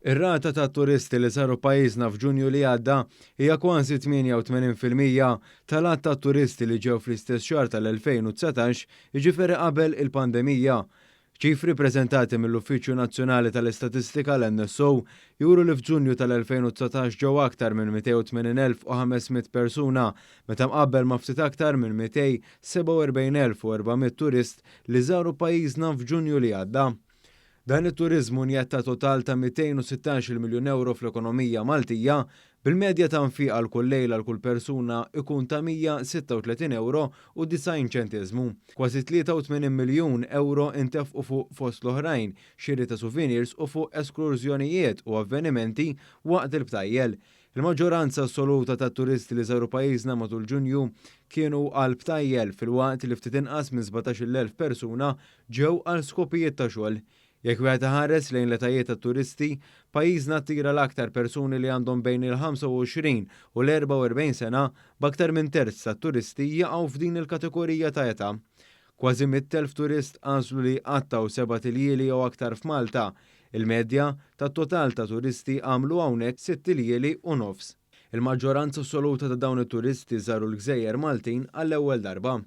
Ir-rata ta' turisti li saru pajjiżna f'Ġunju li għadda hija kważi 88% tal-att ta' turisti li ġew fl-istess xahar tal-2019, jiġifieri qabel il-pandemija. Ċifri preżentati mill-Uffiċċju Nazzjonali tal-Istatistika l-NSO juru li f'Ġunju tal-2019 ġew aktar minn 280,500 persuna meta mqabbel ma' ftit aktar minn 247,400 turist li żaru pajjiżna f'Ġunju li għadda. Dan it-turiżmu njetta total ta' 216 miljun euro fl-ekonomija Maltija, bil-medja ta' nfiq għal kull lejla għal kull persuna ikun ta' 136 euro u 90 ċentiżmu. Kważi 83 miljun euro intefqu fuq fost l-oħrajn, xiri ta' souvenirs u fuq esklużjonijiet u avvenimenti waqt il-btajjel. Il-maġġoranza assoluta ta' turisti li żaru pajjiżna matul Ġunju kienu għal btajjel fil-waqt li ftit inqas minn 17,000 persuna ġew għal skopijiet ta' xogħol. Jekk wieħed ħares lejn l-etajiet tat-turisti, pajjiżna attira l-aktar persuni li għandhom bejn il-25 u l-44 sena, b'aktar minn terz tat-turisti jaqgħu f'din il-kategorija ta' età. Kważi 100,000 turist għażlu li qattaw 7 tiljieli jew aktar f'Malta. Il-medja tat-total ta' turisti għamlu hawnhekk 6 tiljieli u nofs. Il-maġġoranza assoluta ta' dawn it-turisti żaru l-Gżejjer Maltin għall-ewwel darba.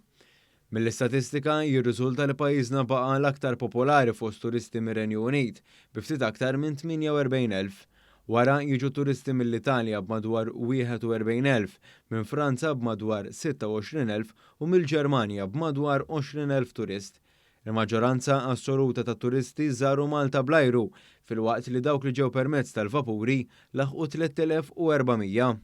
Mill-istatistika jirriżulta li pajjiżna baqa' l-aktar popolari fost turisti mir-Renju Unit bi ftit aktar minn 48,000. Wara jiġu turisti mill-Italja b'madwar 41,000, minn Franza b'madwar 26,000 u mill-Ġermanja b'madwar 20,000 turist. Il-maġġoranza assoluta ta' turisti żaru Malta bl-ajru, filwaqt li dawk li ġew permezz tal-vapuri laħqu 3,400.